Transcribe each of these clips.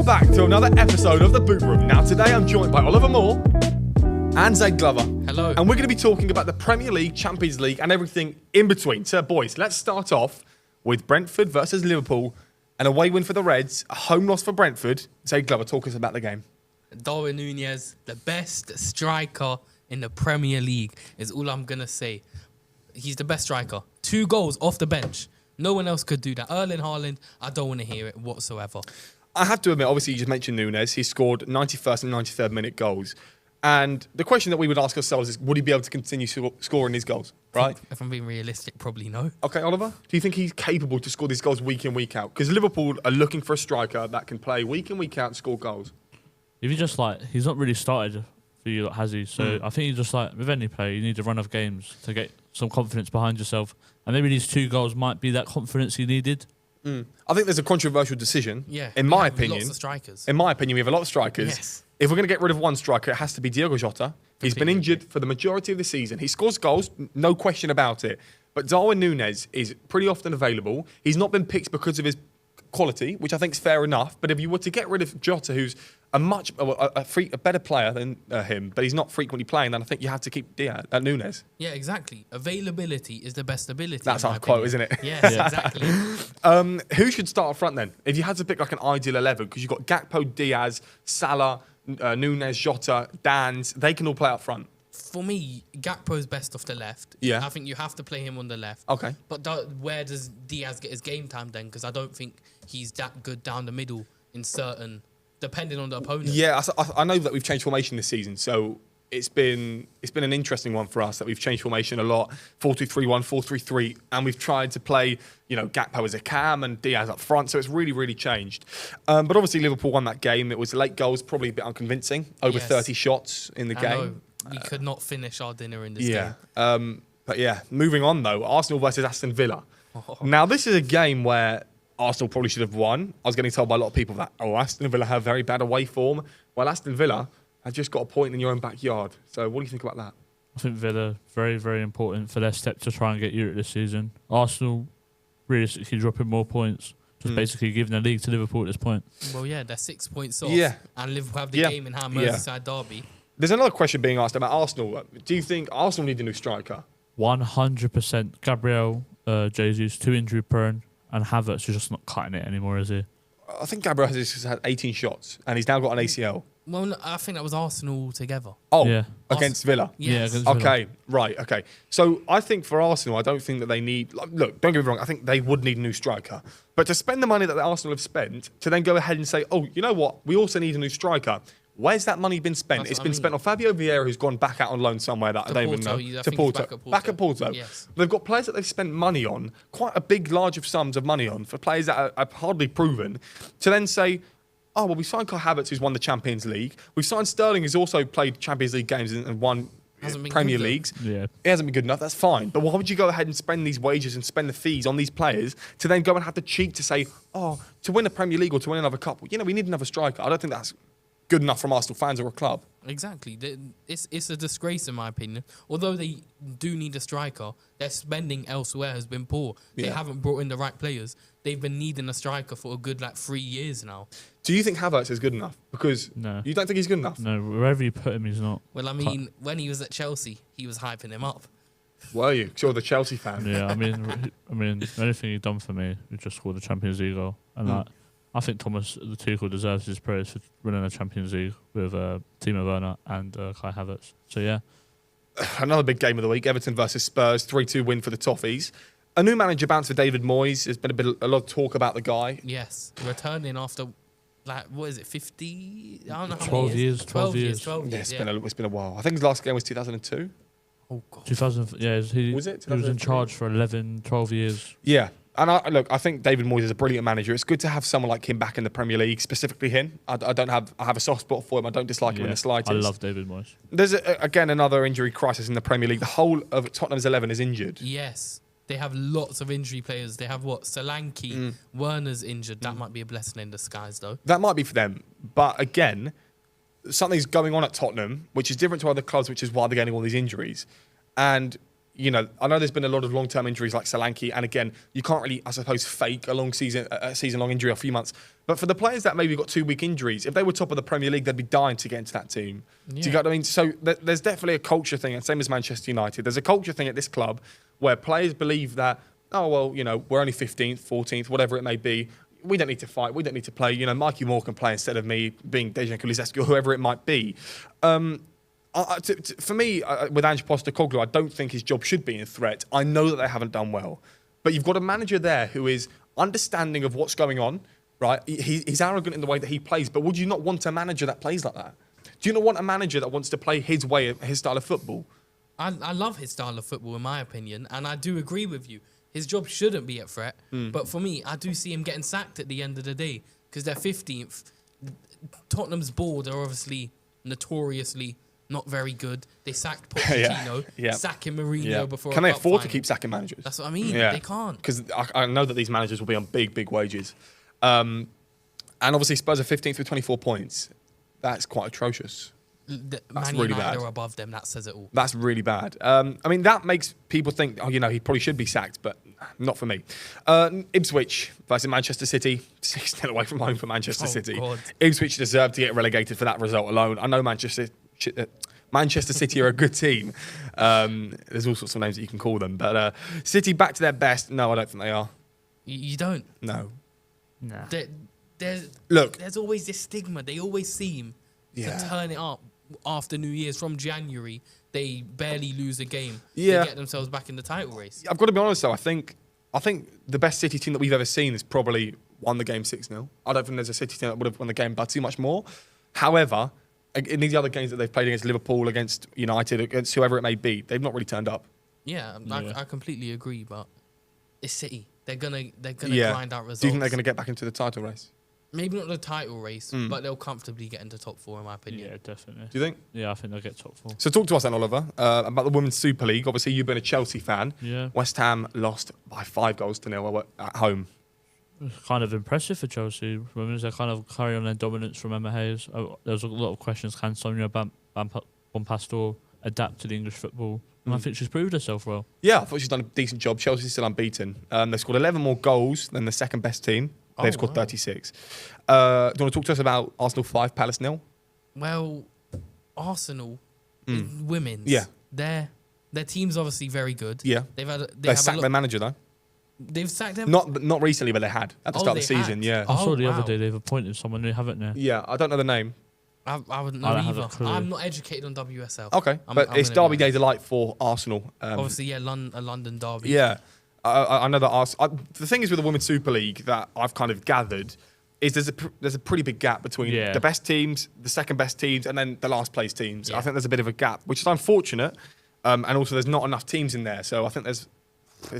back to another episode of the Bootroom. Now today I'm joined by Oliver Moore and Zaid Glover. Hello. And we're going to be talking about the Premier League, Champions League and everything in between. So boys, let's start off with Brentford versus Liverpool. An away win for the Reds, a home loss for Brentford. Zaid Glover, talk us about the game. Darwin Núñez, the best striker in the Premier League, is all I'm going to say. He's the best striker. 2 goals off the bench. No one else could do that. Erling Haaland, I don't want to hear it whatsoever. I have to admit, obviously you just mentioned Núñez. He scored 91st and 93rd minute goals. And the question that we would ask ourselves is, would he be able to continue scoring these goals, right? If I'm being realistic, probably no. Okay, Oliver, do you think he's capable to score these goals week in, week out? Because Liverpool are looking for a striker that can play week in, week out and score goals. If you just he's not really started for you, has he? So I think you just with any player, you need a run of games to get some confidence behind yourself. And maybe these 2 goals might be that confidence you needed. I think there's a controversial decision. Yeah. In my opinion. Lots of strikers. In my opinion, we have a lot of strikers. Yes. If we're going to get rid of one striker, it has to be Diogo Jota. He's been injured for the majority of the season. He scores goals, no question about it. But Darwin Núñez is pretty often available. He's not been picked because of his quality, which I think is fair enough. But if you were to get rid of Jota, who's a better player than him, but he's not frequently playing, then I think you have to keep Núñez. Yeah, exactly. Availability is the best ability. That's our quote, isn't it? Yes, exactly. Who should start up front then? If you had to pick an ideal 11, because you've got Gakpo, Diaz, Salah, Núñez, Jota, Dans, they can all play up front. For me, Gakpo's best off the left. Yeah. I think you have to play him on the left. Okay. But where does Diaz get his game time then? Because I don't think he's that good down the middle in certain, depending on the opponent. Yeah, I know that we've changed formation this season, so it's been an interesting one for us that we've changed formation a lot. 4-2-3-1, 4-3-3, and we've tried to play, Gakpo as a cam and Diaz up front, so it's really, really changed. But obviously Liverpool won that game. It was late goals, probably a bit unconvincing. Over 30 shots in the game. Know. We could not finish our dinner in this game. But yeah, moving on though, Arsenal versus Aston Villa. Now this is a game where Arsenal probably should have won. I was getting told by a lot of people that, Aston Villa have very bad away form. Well, Aston Villa have just got a point in your own backyard. So what do you think about that? I think Villa, very, very important for their step to try and get Europe this season. Arsenal, realistically dropping more points. Just basically giving the league to Liverpool at this point. Well, yeah, they're 6 points off. Yeah. And Liverpool have the game in hand, Merseyside derby. There's another question being asked about Arsenal. Do you think Arsenal need a new striker? 100%. Gabriel Jesus, too injury prone, and Havertz is just not cutting it anymore, is he? I think Gabriel has had 18 shots, and he's now got an ACL. Well, no, I think that was Arsenal together. Oh, yeah. Against Villa? Yes. Yeah, against Villa. Okay, right, okay. So I think for Arsenal, I don't think that they need... Look, don't get me wrong, I think they would need a new striker. But to spend the money that Arsenal have spent, to then go ahead and say, you know what, we also need a new striker. Where's that money been spent? It's been spent on Fabio Vieira, who's gone back out on loan somewhere that I don't even know. To Porto. Back at Porto. Yes. They've got players that they've spent money on, quite a big, large of sums of money on, for players that are hardly proven, to then say, we signed Kai Havertz, who's won the Champions League. We've signed Sterling, who's also played Champions League games and won Premier Leagues. Yeah. He hasn't been good enough, that's fine. But why would you go ahead and spend these wages and spend the fees on these players to then go and have the cheek to say, to win a Premier League or to win another cup, we need another striker. I don't think that's good enough from Arsenal fans or a club. Exactly. It's a disgrace in my opinion. Although they do need a striker, their spending elsewhere has been poor. They haven't brought in the right players. They've been needing a striker for a good 3 years now. Do you think Havertz is good enough? Because you don't think he's good enough? No, wherever you put him, he's not. Well, I mean, when he was at Chelsea, he was hyping him up. Were you? 'Cause you're the Chelsea fan. Yeah, I mean, the only thing he's done for me is just scored the Champions League goal. And I think Thomas Tuchel deserves his praise for winning the Champions League with Timo Werner and Kai Havertz. So, yeah. Another big game of the week, Everton versus Spurs, 3-2 win for the Toffees. A new manager bounce for David Moyes. There's been a lot of talk about the guy. Yes, returning after, 50? I don't know how 12 many years. 12 years. 12 Yeah, years, it's been a while. I think his last game was 2002. Oh, God. 2000, yeah, he Was it? He was in charge for 11, 12 years. Yeah. And I think David Moyes is a brilliant manager. It's good to have someone like him back in the Premier League, specifically him. I have a soft spot for him. I don't dislike him in the slightest. I love David Moyes. There's, again, another injury crisis in the Premier League. The whole of Tottenham's 11 is injured. Yes. They have lots of injury players. They have Solanke, Werner's injured. That might be a blessing in disguise, though. That might be for them. But again, something's going on at Tottenham, which is different to other clubs, which is why they're getting all these injuries. And I know there's been a lot of long-term injuries like Solanke, and again, you can't really, I suppose, fake a season-long injury or a few months. But for the players that maybe got 2-week injuries, if they were top of the Premier League, they'd be dying to get into that team. Do you get what I mean? So there's definitely a culture thing, and same as Manchester United. There's a culture thing at this club where players believe that, oh, well, we're only 15th, 14th, whatever it may be. We don't need to fight. We don't need to play. Mikey Moore can play instead of me being Dejan Kulusevski or whoever it might be. For me, with Ange Postecoglou, I don't think his job should be in threat. I know that they haven't done well. But you've got a manager there who is understanding of what's going on, right? He's arrogant in the way that he plays. But would you not want a manager that plays like that? Do you not want a manager that wants to play his way, his style of football? I love his style of football, in my opinion, and I do agree with you. His job shouldn't be at threat, but for me, I do see him getting sacked at the end of the day because they're 15th. Tottenham's board are obviously notoriously not very good. They sacked Pochettino, sacking Mourinho before. Can they afford to keep sacking managers? That's what I mean. They can't. Because I know that these managers will be on big, big wages. And obviously Spurs are 15th with 24 points. That's quite atrocious. That's really bad. Are above them. That says it all. That's really bad. That makes people think, he probably should be sacked, but not for me. Ipswich versus Manchester City, 6-0 away from home for Manchester City. God. Ipswich deserved to get relegated for that result alone. I know Manchester City are a good team. There's all sorts of names that you can call them, but City back to their best. No, I don't think they are. You don't? No. Nah. There's always this stigma. They always seem to turn it up after New Year's. From January, they barely lose a game. Yeah. They get themselves back in the title race. I've got to be honest, though. I think the best City team that we've ever seen has probably won the game 6-0. I don't think there's a City team that would have won the game by too much more. However, in these other games that they've played against Liverpool, against United, against whoever it may be, they've not really turned up. Yeah. I completely agree, but it's City. They're gonna grind out results. Do you think they're gonna get back into the title race? Maybe not the title race, but they'll comfortably get into top 4, in my opinion. Yeah, definitely. Do you think? Yeah, I think they'll get top 4. So talk to us then, Oliver, about the Women's Super League. Obviously, you've been a Chelsea fan. Yeah. West Ham lost by 5-0 at home. It's kind of impressive for Chelsea. Women's, they kind of carry on their dominance from Emma Hayes. There was a lot of questions. Can Sonia Bonpastor adapt to the English football? And I think she's proved herself well. Yeah, I thought she's done a decent job. Chelsea's still unbeaten. They scored 11 more goals than the second best team. They've scored 36. Do you want to talk to us about Arsenal 5, Palace 0? Well, Arsenal, women's, their team's obviously very good. Yeah. They sacked their manager, though. They've sacked them? Not recently, but they had at the start of the season. Yeah. I saw the other day they've appointed someone new, haven't they? Yeah, I don't know the name. I wouldn't know either. I'm not educated on WSL. Okay, but it's Derby Day delight for Arsenal. Obviously, a London derby. Yeah. I know that the thing is with the Women's Super League that I've kind of gathered is there's a pretty big gap between the best teams, the second best teams, and then the last place teams. Yeah. I think there's a bit of a gap, which is unfortunate. And also there's not enough teams in there. So I think is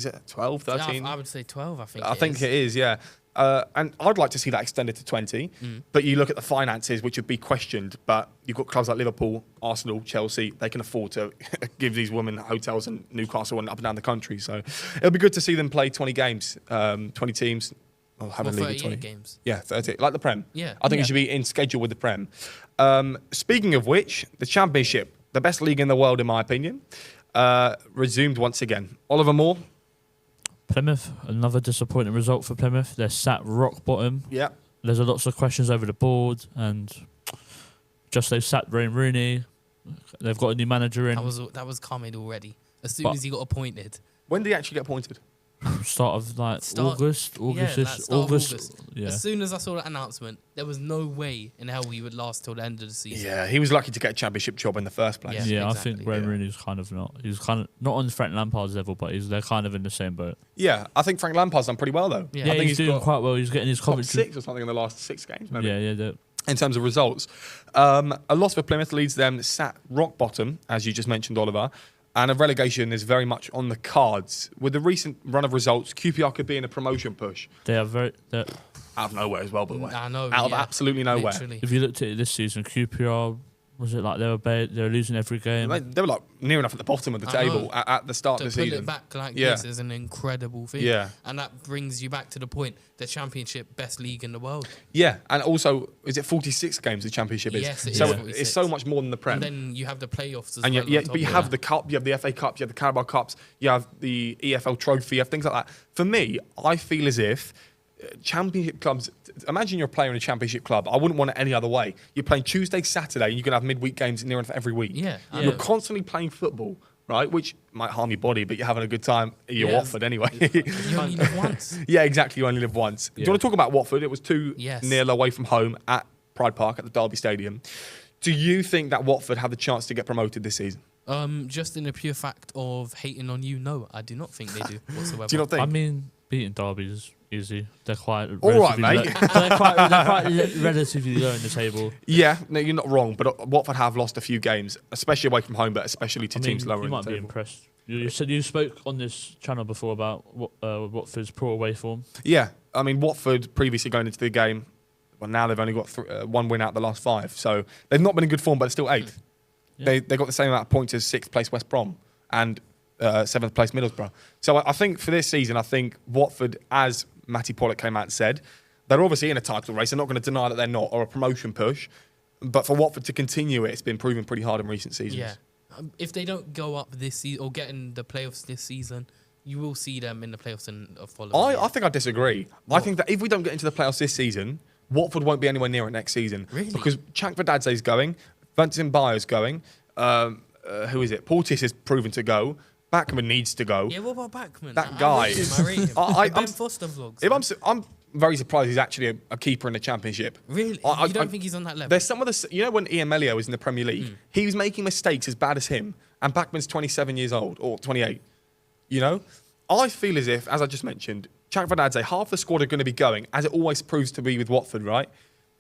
it 12, 13? I would say 12, I think it is, yeah. And I'd like to see that extended to 20. But you look at the finances, which would be questioned. But you've got clubs like Liverpool, Arsenal, Chelsea. They can afford to give these women hotels and Newcastle and up and down the country. So it'll be good to see them play 20 games, 20 teams. I'll have a league of 20 games. Yeah, 30. Like the Prem. Yeah. I think it should be in schedule with the Prem. Speaking of which, the Championship, the best league in the world, in my opinion, resumed once again. Oliver Moore. Plymouth, another disappointing result for Plymouth. They're sat rock bottom. Yeah. There's lots of questions over the board, and they've sat Wayne Rooney. They've got a new manager in. That was coming already. As soon as he got appointed. When did he actually get appointed? Start of August. Yeah. As soon as I saw that announcement, there was no way in hell he would last till the end of the season. Yeah, he was lucky to get a Championship job in the first place. Yeah, exactly. I think Wayne Rooney's kind of not. He's kind of not on Frank Lampard's level, but they're kind of in the same boat. Yeah, I think Frank Lampard's done pretty well though. Yeah, I think he's doing quite well. He's getting his top 6 or something in the last 6 games. Maybe. Yeah. In terms of results, a loss for Plymouth leads them sat rock bottom, as you just mentioned, Oliver. And a relegation is very much on the cards. With the recent run of results, QPR could be in a promotion push. They're out of nowhere as well, by the way. I know. Out of absolutely nowhere. Literally. If you looked at it this season, QPR was it like they were losing every game? They were like near enough at the bottom of the table at the start of the season. To pull it back like this is an incredible thing. Yeah. And that brings you back to the point, the Championship, best league in the world. Yeah, and also, is it 46 games the Championship is? Yes, it so is. it's so much more than the Prem. And then you have the playoffs as and well. but you have the Cup, you have the FA Cup, you have the Carabao Cups, you have the EFL Trophy, you have things like that. For me, I feel as if Championship clubs, imagine you're a player in a Championship club. I wouldn't want it any other way. You're playing Tuesday, Saturday, and you're going to have midweek games near enough every week. Yeah. You're constantly playing football, right? Which might harm your body, but you're having a good time. You're Watford anyway. You only live once. Yeah, exactly. You only live once. Do you want to talk about Watford? It was 2-0 away from home at Pride Park at the Derby Stadium. Do you think that Watford have the chance to get promoted this season? Just in the pure fact of hating on you, no, I do not think they do whatsoever. Do you not think? I mean, beating Derby is easy. They're quite all right, mate. They're quite relatively low in the table. Yeah, no, you're not wrong. But Watford have lost a few games, especially away from home, but especially to teams lower in the table. You might be impressed. You said you spoke on this channel before about Watford's poor away form. Yeah, I mean Watford previously going into the game. Well, now they've only got one win out of the last 5, so they've not been in good form, but they're still 8th. Yeah. They got the same amount of points as 6th place West Brom and 7th place Middlesbrough. So I think for this season, I think Watford, as Matty Pollock came out and said, they're obviously in a title race. They're not going to deny that they're not, or a promotion push. But for Watford to continue it, it's been proven pretty hard in recent seasons. Yeah. If they don't go up this season or get in the playoffs this season, you will see them in the playoffs in the following year. I think I disagree. I think that if we don't get into the playoffs this season, Watford won't be anywhere near it next season. Really? Because Chankvadadze's going, Vincent Bayer's going, who is it? Portis is proven to go. Backman needs to go. Yeah, what about Backman? That guy. I rate him. Ben Foster vlogs. I'm very surprised he's actually a keeper in the Championship. Really? You don't think he's on that level? There's some of the... You know when Ian Melio was in the Premier League, he was making mistakes as bad as him, and Backman's 27 years old, or 28. You know? I feel as if, as I just mentioned, Chankvadadze, half the squad are going to be going, as it always proves to be with Watford, right?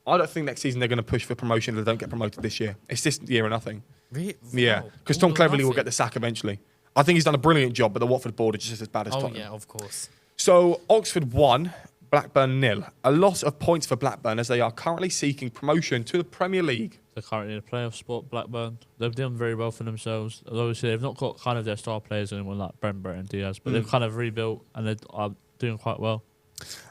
I don't think next season they're going to push for promotion if they don't get promoted this year. It's this year or nothing. Really? Yeah, because Tom Cleverley will get the sack eventually. I think he's done a brilliant job, but the Watford board are just as bad as Tottenham. Oh, yeah, of course. So, Oxford 1, Blackburn 0. A loss of points for Blackburn as they are currently seeking promotion to the Premier League. They're currently in a playoff spot, Blackburn. They've done very well for themselves. Obviously, they've not got kind of their star players anymore like Brent and Diaz, but they've kind of rebuilt and they are doing quite well.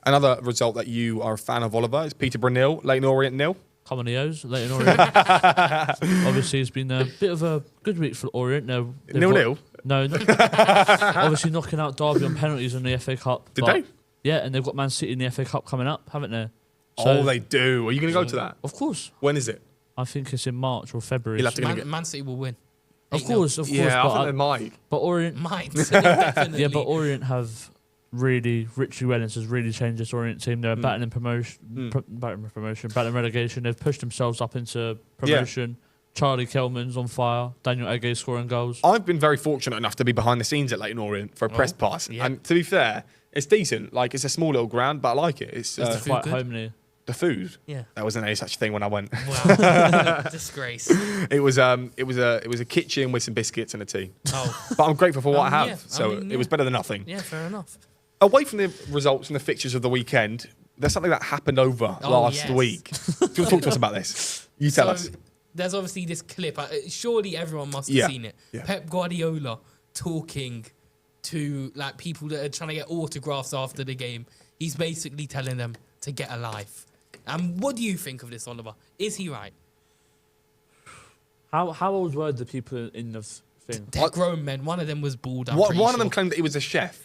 Another result that you are a fan of, Oliver, is Peterborough 0, Leyton Orient 0. Come on, Eos, Leyton Orient. Obviously, it's been a bit of a good week for Orient. 0-0? No. Obviously, knocking out Derby on penalties in the FA Cup. Did they? Yeah, and they've got Man City in the FA Cup coming up, haven't they? So, they do. Are you going to go to that? Of course. When is it? I think it's in March or February. Man City will win. Of course. Yeah, I think they might. But Orient might. Definitely. Yeah, but Orient have really, Richie Wellens has really changed this Orient team. They're battling battling relegation. They've pushed themselves up into promotion. Yeah. Charlie Kelman's on fire. Daniel Ege scoring goals. I've been very fortunate enough to be behind the scenes at Leyton Orient for a press pass. Yeah. And to be fair, it's decent. Like, it's a small little ground, but I like it. It's quite homely. The food? Yeah. There wasn't any such thing when I went. Wow. Disgrace. It was a kitchen with some biscuits and a tea. Oh. But I'm grateful for what I have. Yeah. So it was better than nothing. Yeah, fair enough. Away from the results and the fixtures of the weekend, there's something that happened over last week. Do you want to talk to us about this? You tell us. There's obviously this clip. Surely everyone must have seen it. Yeah. Pep Guardiola talking to like people that are trying to get autographs after the game. He's basically telling them to get a life. What do you think of this, Oliver? Is he right? How old were the people in the thing? They're grown men. One of them was bald. One of them claimed that he was a chef.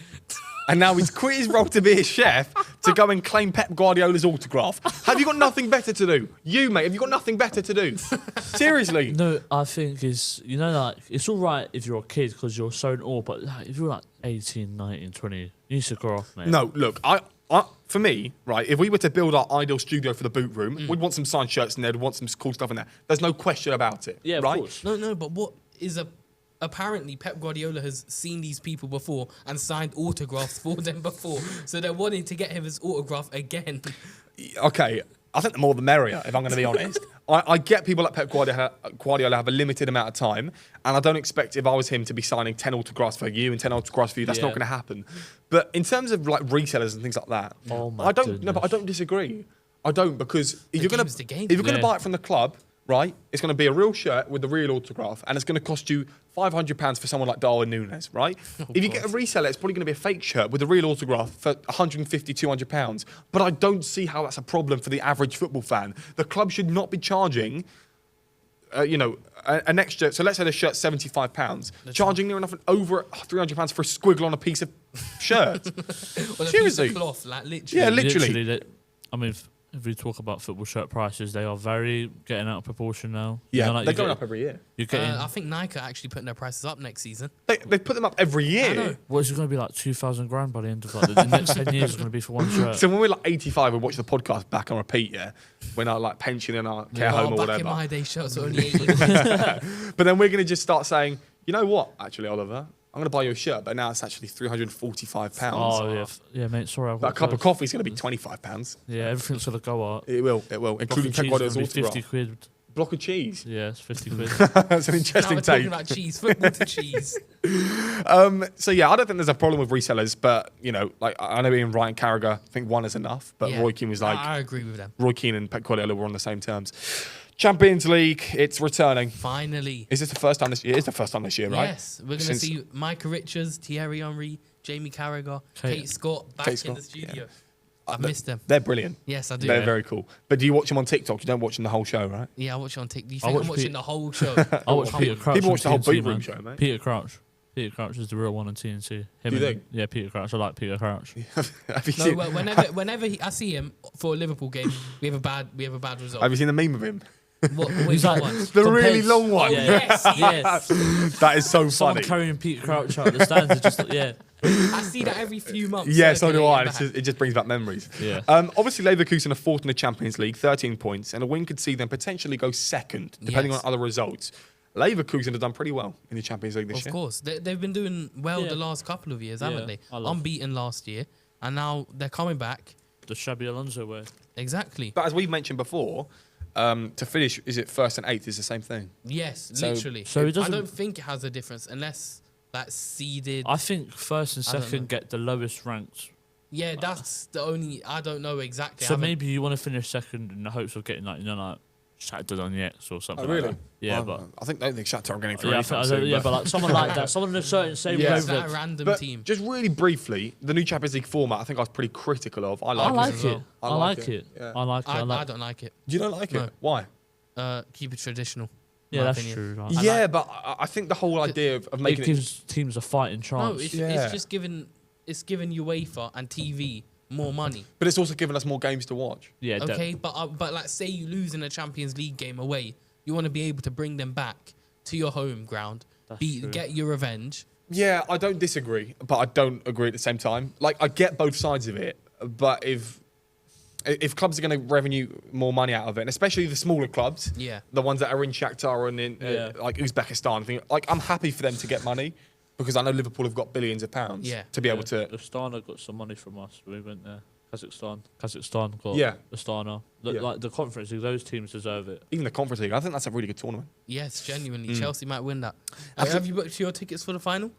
And now he's quit his role to be a chef to go and claim Pep Guardiola's autograph. Have you got nothing better to do? You, mate, have you got nothing better to do? Seriously. No, I think it's all right if you're a kid because you're so in awe, but like, if you're like 18, 19, 20, you need to grow off, mate. No, look, for me, right, if we were to build our ideal studio for the boot room, we'd want some signed shirts in there, we'd want some cool stuff in there. There's no question about it. Yeah, right? Of course. No, but what is apparently Pep Guardiola has seen these people before and signed autographs for them before. So they're wanting to get him his autograph again. Okay, I think the more the merrier, if I'm going to be honest. I get people like Pep Guardiola have a limited amount of time, and I don't expect if I was him to be signing 10 autographs for you and 10 autographs for you. That's not going to happen. But in terms of like resellers and things like that, but I don't disagree. I don't, because if you're going to buy it from the club, right? It's going to be a real shirt with the real autograph, and it's going to cost you £500 for someone like Darwin Núñez, right? If you get a reseller, it's probably going to be a fake shirt with a real autograph for £150, £200. But I don't see how that's a problem for the average football fan. The club should not be charging, an extra. So let's say the shirt's £75, charging near enough over £300 for a squiggle on a piece of shirt. Well, Seriously, a piece of cloth, like literally. Yeah, literally. I mean, if we talk about football shirt prices, they are very getting out of proportion now. Yeah, like they're going up every year. You're getting. I think Nike are actually putting their prices up next season. They put them up every year. I know. What is it going to be like? 2,000 grand by the end of like the next 10 years is going to be for one shirt. So when we're like 85, we watch the podcast back on repeat. Yeah, when I like pension in our care home or Back whatever. in my day, shirts were only 80. But then we're going to just start saying, you know what? Actually, Oliver, I'm going to buy you a shirt, but now it's actually £345. Oh yeah, yeah, mate. Sorry, I've But a got cup of clothes. coffee is going to be £25. Yeah, everything's going to go up. It will, including Pep Guardiola's 50 autograph. quid. Block of cheese. Yeah, it's 50 quid. That's an Now interesting we're talking take. about cheese, football to cheese. So yeah, I don't think there's a problem with resellers, but like I know Ian Wright and Carragher think one is enough, but Yeah. Roy Keane was like I agree with them. Roy Keane and Pep Guardiola were on the same terms. Champions League, it's returning. Finally. Is this the first time this year? It's the first time this year, right? Yes, we're going to Since- see Micah Richards, Thierry Henry, Jamie Carragher, Kate Scott back Kate in the Scott, studio. I've missed them. They're brilliant. Yes, I do. They're very cool. But do you watch them on TikTok? You don't watch them the whole show, right? Yeah, I watch it on TikTok. You I think I'm watch watching Pete- the whole show? I watch Peter Crouch. People on watch the whole TNT, Bootroom man. show, mate. Peter Crouch. Peter Crouch is the real one on TNT. Him Do you think? Yeah, Peter Crouch. I like Peter Crouch. Have you No, seen, well, whenever I see him for a Liverpool game, we have a bad result. have you seen the meme of him? Which like- one? The really Compares- long one. Yeah. Yes, Yes. That is so Someone funny. carrying Peter Crouch out the stands is just yeah. I see that every few months. Yeah, so do I. circulating It's back. just, it just brings back memories. Yeah. Obviously, Leverkusen are fourth in the Champions League, 13 points, and a win could see them potentially go second, depending Yes. on other results. Leverkusen have done pretty well in the Champions League this Of year. course, they've been doing well Yeah. the last couple of years, Yeah, haven't they? I love- Unbeaten last year, and now they're coming back. The Shabby Alonso way. Exactly. But as we've mentioned before, to finish, is it first and eighth is the same thing? Yes, So- literally. so it I doesn't- don't think it has a difference unless that's seeded. I think first and I don't know. second get the lowest ranked. Yeah, that's the only. I don't know exactly. So I haven't- maybe you want to finish second in the hopes of getting like Shakhtar Donetsk or something. Oh, really? Like that. Yeah, Well, I think Shakhtar are getting through yeah, anytime soon, but like someone like that, someone in a certain same Yeah. Is that a wavelength. random But team? just really briefly, the new Champions League format, I think I was pretty critical of. I I like, like it. as it. well. I like it. Yeah. I like it. I like. don't like it. You don't like No. it? Why? Keep it traditional. Yeah, my that's opinion. true. Like, Yeah, but I think the whole idea of it making it... gives teams a fighting No, chance. it's Yeah. just giving UEFA and TV more money. But it's also given us more games to watch. yeah, Okay, but like say you lose in a Champions League game away, you want to be able to bring them back to your home ground, That's true. get your revenge. Yeah, I don't disagree, but I don't agree at the same time. Like, I get both sides of it, but if clubs are going to revenue more money out of it, and especially the smaller clubs, Yeah. the ones that are in Shakhtar and in like Uzbekistan, like I'm happy for them to get money because I know Liverpool have got billions of pounds Yeah. to be able to. Astana got some money from us. We went there. Kazakhstan got Yeah. Astana. Yeah. Like the Conference League, those teams deserve it. Even the Conference League, I think that's a really good tournament. Yes, genuinely, Mm. Chelsea might win that. Have you booked your tickets for the final?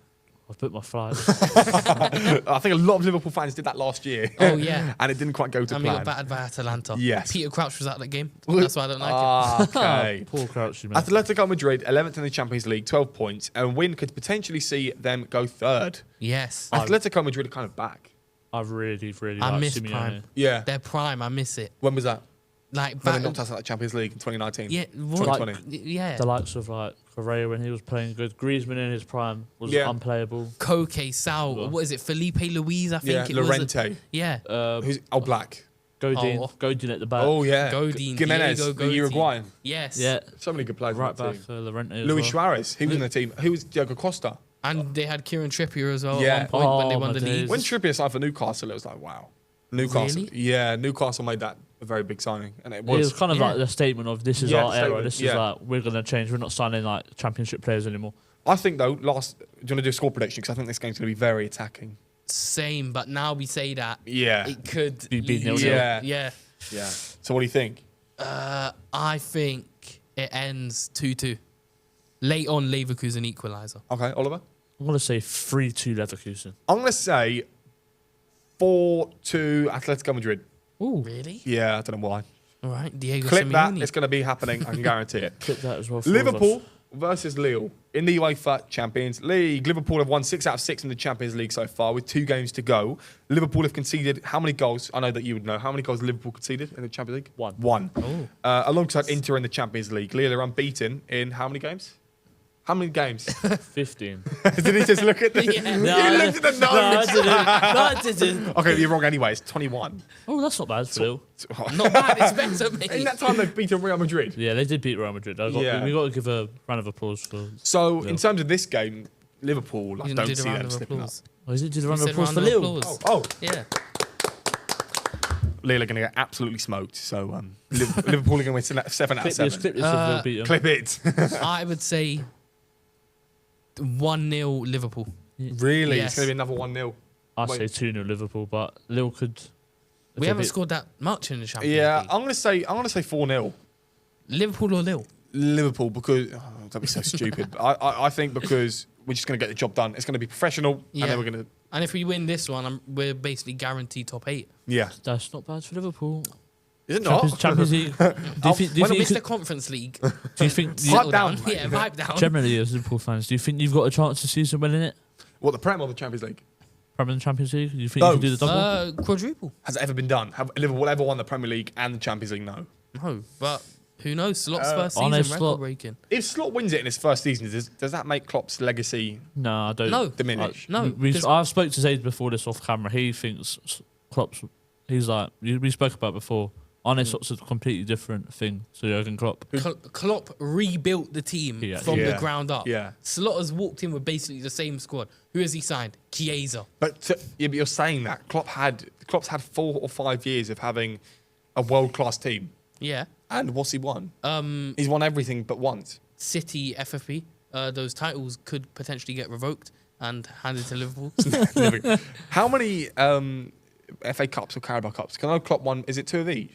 I've booked my flights. I think a lot of Liverpool fans did that last year. Oh, yeah. and it didn't quite go to And we plan. got battered by Atalanta. Yes. Peter Crouch was at that game. That's why I don't like it. Ah, okay. Poor Crouchy, man. Atletico Madrid, 11th in the Champions League, 12 points, and a win could potentially see them go third. Yes. Atletico Madrid are kind of back. I really I like miss Simeone. Prime. Yeah. Their prime, I miss it. When was that? Like When back, they knocked us out of the Champions League in 2019. yeah, 2020. yeah. The likes of like Correa when he was playing good. Griezmann in his prime was Yeah. unplayable. Koke, Sal, Yeah. what is it? Felipe Luis, I think Yeah, it was. Lorente. Yeah. Who's Black? Godin, Oh. Godin at the back. Oh, yeah. Godin, Jimenez, Diego the Godin. Uruguayan. Yes. yeah, So many good players right on that back team. Lorente. as Luis well. Suarez, he was in the team. Who was Diego Costa? And they had Kieran Trippier as well Yeah. at one point when they Oh, won my the league. days. When Trippier signed for Newcastle, it was like, wow. Newcastle. Really? Yeah, Newcastle made that a very big signing. And it It was. was kind of Yeah. like the statement of this is Yeah, our era. statement, This yeah. is like we're gonna change. We're not signing like championship players anymore. I think, though, do you want to do a score prediction? Because I think this game's going to be very attacking. Same, but now we say that Yeah. it could Be lead- 0-0. Yeah. Yeah. Yeah. So what do you think? I think it ends 2-2. Late on, Leverkusen equaliser. Okay, Oliver? I'm gonna say 3-2 Leverkusen. I'm going to say 4-2 Atletico Madrid. Ooh. Really? Yeah, I don't know why. All right, Diego Clip that. Simeone. It's going to be happening. I can guarantee it. Clip that as well. Liverpool versus Lille in the UEFA Champions League. Liverpool have won 6 out of 6 in the Champions League so far with 2 games to go. Liverpool have conceded how many goals? I know that you would know. How many goals Liverpool conceded in the Champions League? 1. Oh. Alongside Inter in the Champions League. Lille are unbeaten in how many games? How many games? 15. Did he just look at the... Yeah. He looked at the notes. I didn't. Okay, you're wrong anyway. It's 21. Oh, that's not bad for Lille. Not bad, it's better, mate. In that time, they've beaten Real Madrid. Yeah, they did beat Real Madrid. Yeah. We got to give a round of applause for. So, Lille. in terms of this game, Liverpool, I You don't did a see round them of slipping up. applause. Oh, is it? Did a You round of said applause for round of Lille? applause. Oh, Yeah. Lille are going to get absolutely smoked. So, Liverpool are going to win 7 out of 7. Clip this if they'll beat them. Clip it. I would say 1-0 Liverpool. Really? Yes. It's going to be another 1-0. I Wait. say 2-0 Liverpool, but Lille could. if We they haven't beat- scored that much in the Champions Yeah, League. I'm going to say 4-0. Liverpool or Lille? Liverpool because don't be so stupid. I think because we're just going to get the job done. It's going to be professional, and Yeah. then we're going to And if we win this one, we're basically guaranteed top 8. That's not bad for Liverpool. Is it not? Champions League. Do you think? Do you When think? it's you the could- Conference League, do you think? Pipe settle down, mate. Yeah, pipe down. Generally, as Liverpool fans, do you think you've got a chance to see some winning it? What, the Prem or the Champions League? Premier and Champions League? Do you think you can do the double? Quadruple. Has it ever been done? Have Liverpool ever won the Premier League and the Champions League? No. No, but who knows? Slot's first on season, a slot. record breaking. If Slot wins it in his first season, does that make Klopp's legacy No, I don't. No. diminish? No, We've, 'cause- I've spoke to Zaid before this off camera. He thinks Klopp's. He's like we spoke about before. Arne Slot's a completely different thing to Jurgen Klopp. Klopp rebuilt the team Yeah. from Yeah. the ground up. Yeah. Slot has walked in with basically the same squad. Who has he signed? Chiesa. But you're saying that Klopp's had 4 or 5 years of having a world class team, Yeah. and what's he won? He's won everything but once. City, FFP. Those titles could potentially get revoked and handed to Liverpool. How many FA Cups or Carabao Cups? Can I know Klopp won? Is it 2 of each?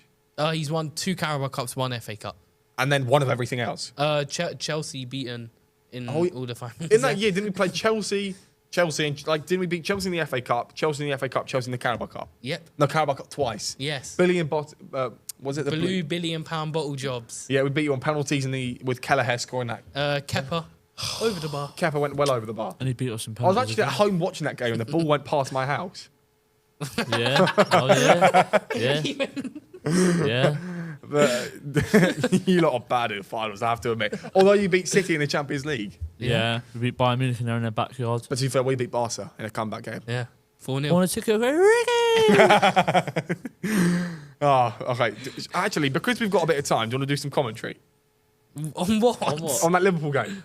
He's won 2 Carabao Cups, 1 FA Cup. And then 1 of everything else. Chelsea beaten in Oh, all the finals. In that year, didn't we play Chelsea, and didn't we beat Chelsea in the FA Cup, Chelsea in the FA Cup, Chelsea in the Carabao Cup? Yep. No, Carabao Cup twice. Yes. Billy and was it the Blue £1 billion bottle jobs. Yeah, we beat you on penalties with Kelleher scoring that. Kepa over the bar. Kepa went well over the bar. And he beat us in I was penalties. actually at home watching that game and the ball went past my house. Yeah. Oh yeah. Yeah. Yeah. But you lot are bad in finals, I have to admit. Although you beat City in the Champions League. Yeah. We beat Bayern Munich in their backyard. But to be fair, we beat Barca in a comeback game. Yeah. 4-0. Want a ticket? Ricky! Oh, okay. Actually, because we've got a bit of time, do you want to do some commentary On what? on that Liverpool game?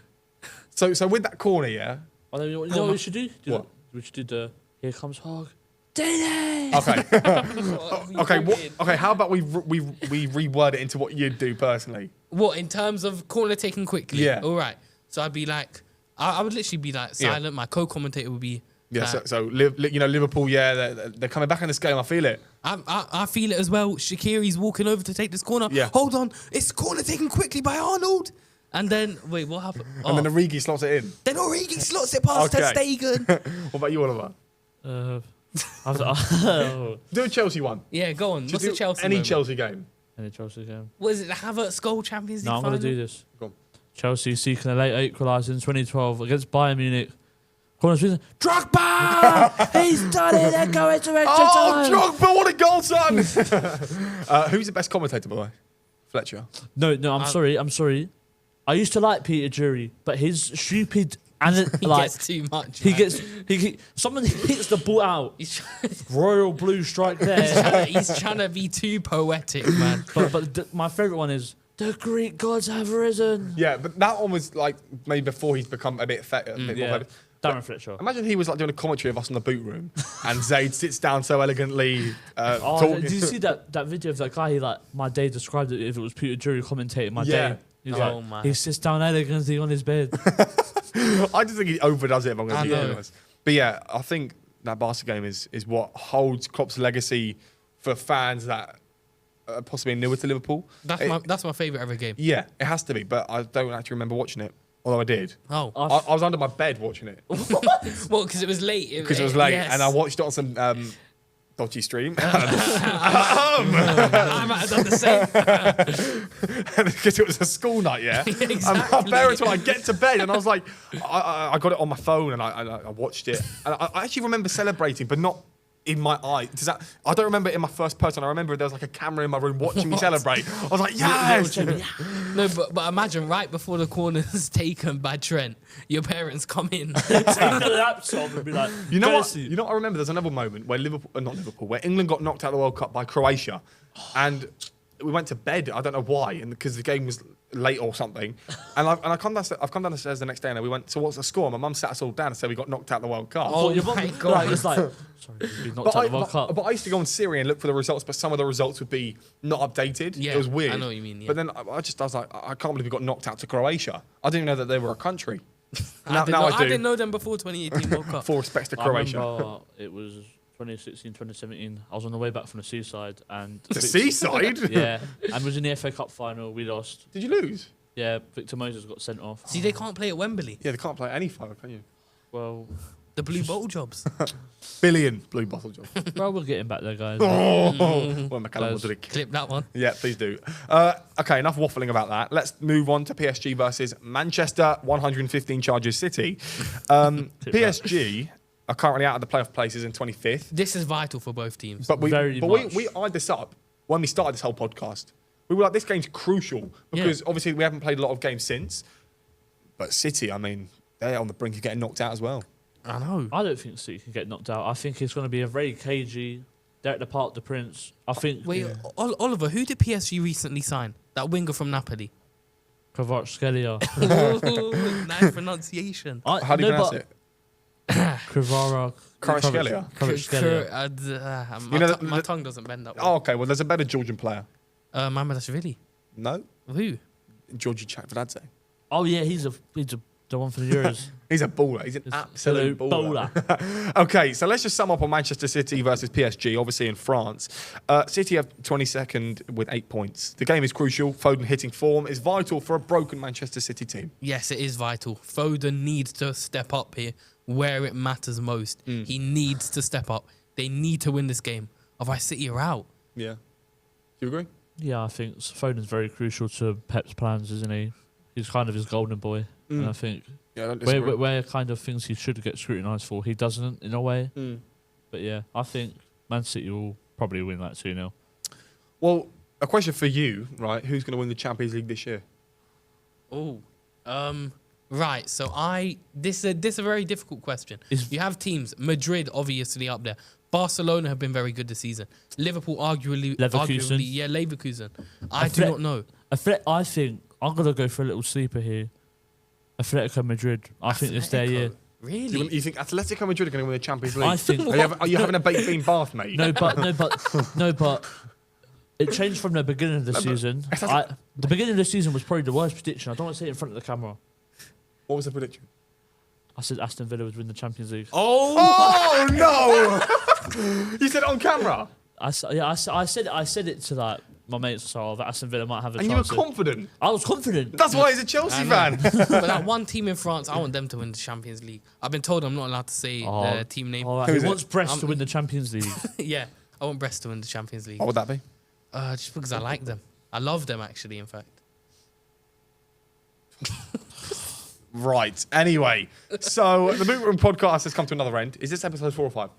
So with that corner, yeah? Oh, you know what we should do? What? We should do the Here Comes Hog. Dane! Okay. Okay, how about we reword it into what you'd do personally? What, in terms of corner taken quickly? Yeah. All right. So I'd be like, I would literally be like Yeah. silent. My co-commentator would be. Yeah, like, so Liverpool, yeah, they're coming back in this game. I feel it. I feel it as well. Shaqiri's walking over to take this corner. Yeah. Hold on. It's corner taken quickly by Arnold. And then, wait, what happened? And then Origi slots it in. Then Origi slots it past Ter Okay. Stegen. What about you, Oliver? Do a Chelsea one. Yeah, go on. What's Do the Chelsea Any moment? Chelsea game. Any Chelsea game? What is it? The Havertz goal Champions League No, I'm going to final? do this. Go on. Chelsea seeking a late equaliser in 2012 against Bayern Munich. Corner season. Drogba! He's done it. They're going to extra time. Drogba, what a goal, son! Who's the best commentator, by the way? Fletcher. No, I'm sorry. I used to like Peter Drury, but his stupid and He like gets too much. he man. gets someone hits the ball out. He's Royal blue strike there. he's trying to be too poetic, man. but my favourite one is the Greek gods have risen. Yeah, but that one was like maybe before he's become a bit more Yeah, famous. Darren Fletcher. Imagine he was like doing a commentary of us in the boot room, and Zaid sits down so elegantly. Oh, talking. did you see that video of that guy? He like my day described it if it was Peter Drury commentating my Yeah. day. He's Oh, like, man. he sits down elegantly on his bed. I just think he overdoes it. If I'm going I to be know. honest. But yeah, I think that Barca game is what holds Klopp's legacy for fans that are possibly newer to Liverpool. That's my favourite ever game. Yeah, it has to be. But I don't actually remember watching it. Although I did. Oh. I was under my bed watching it Well, because it was late. because it was late, yes. and I watched it on some dodgy stream. I might have done the same. Because it was a school night, yeah. Exactly. And my parents were like, "Get to bed," and I was like, I got it on my phone and I watched it, and I actually remember celebrating, but not in my eye. I don't remember it in my first person. I remember there was like a camera in my room watching me celebrate. I was like, yes. No, but imagine right before the corner's taken by Trent, your parents come in. Take the laptop and be like, You know what? You know what I remember? There's another moment where where England got knocked out of the World Cup by Croatia, and we went to bed. I don't know why, and because the game was late or something. And I've come downstairs the next day, and we went, "So what's the score?" My mum sat us all down and said we got knocked out of the World Cup. Oh my God. It's like, sorry, we knocked out the World Cup. But I used to go on Siri and look for the results, but some of the results would be not updated. Yeah, it was weird. I know what you mean, yeah. But then I was like, I can't believe we got knocked out to Croatia. I didn't even know that they were a country. I now I do. didn't know them before 2018 World Cup. Full respects to I Croatia. remember it was 2016, 2017. I was on the way back from the seaside and The seaside? Yeah, and was in the FA Cup final. We lost. Did you lose? Yeah, Victor Moses got sent off. See, they can't play at Wembley. Yeah, they can't play any final, can you? Well, The blue bottle jobs. Billion blue bottle job. well, we're getting back there, guys. Well, McCallum will do it. Clip that one. Yeah, please do. Okay, enough waffling about that. Let's move on to PSG versus Manchester 115 charges City. PSG are currently out of the playoff places in 25th. This is vital for both teams. But we Very much. eyed this up when we started this whole podcast. We were like, this game's crucial because obviously we haven't played a lot of games since. But City, I mean, they're on the brink of getting knocked out as well. I know. I don't think City can get knocked out. I think it's going to be a very cagey. They're at the Parc des Princes. I think. Wait, Oliver, who did PSG recently sign? That winger from Napoli. Kvaratskhelia. Ooh, nice pronunciation. How do you pronounce it? Kvaratskhelia. My tongue doesn't bend up. Oh, okay. Well, there's a better Georgian player. Mamardashvili. No? Who? Georgi Chakvadze. Oh yeah, he's the one for the Euros. He's a baller. He's an absolute baller. Okay, so let's just sum up on Manchester City versus PSG, obviously in France. City have 22nd with 8 points. The game is crucial. Foden hitting form is vital for a broken Manchester City team. Yes, it is vital. Foden needs to step up here where it matters most. He needs to step up. They need to win this game. Otherwise, City are out. Yeah. Do you agree? Yeah, I think Foden's very crucial to Pep's plans, isn't he? He's kind of his golden boy. And I think where kind of things he should get scrutinised for, he doesn't in a way. But yeah, I think Man City will probably win that 2-0. Well, a question for you, right? Who's going to win the Champions League this year? Oh, right. So this is a very difficult question. You have teams. Madrid obviously up there. Barcelona have been very good this season. Liverpool arguably, yeah, Leverkusen. I do not know. I think I'm gonna go for a little sleeper here. Atletico Madrid. I think it's their year. Really? You think Atletico Madrid are going to win the Champions League? I think. Are you having a baked bean bath, mate? No, but it changed from the beginning of the season. The beginning of the season was probably the worst prediction. I don't want to say it in front of the camera. What was the prediction? I said Aston Villa would win the Champions League. Oh no! You said it on camera. I said it to like my mates. So that Aston Villa might have a chance. And you were confident. I was confident. That's why he's a Chelsea fan. But that one team in France, I want them to win the Champions League. I've been told I'm not allowed to say the team name. Right. He wants Brest to win the Champions League. Yeah, I want Brest to win the Champions League. What would that be? Just because I like them. I love them actually. In fact. Right. Anyway, so the Bootroom Podcast has come to another end. Is this episode 4 or 5?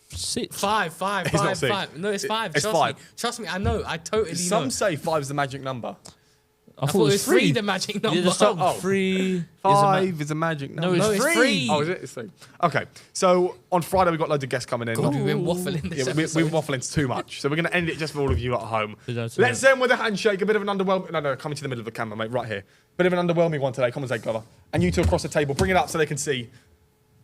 6. 5. It's not 6. 5. No, it's 5. It's 5. Trust me. I know. I totally know. Some say 5 is the magic number. I thought it was 3 the magic number. Yeah, the song 3 is a magic number. No, it's 3. Oh, is it? It's 3. Okay. So on Friday, we've got loads of guests coming in. God, we've been waffling this episode. We've been waffling too much. So we're going to end it just for all of you at home. Let's end with a handshake. A bit of an underwhelming... No, coming to the middle of the camera, mate. Right here. Bit of an underwhelming one today. Come on, Glover. And you two across the table. Bring it up so they can see.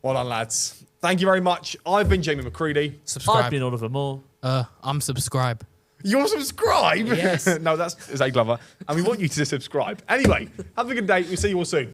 Well done, lads. Thank you very much. I've been Jamie McCready. Subscribe. I've been Oliver Moore. I'm subscribe. You're subscribe? Yes. No, that's Zay Glover. And we want you to subscribe. Anyway, have a good day. We'll see you all soon.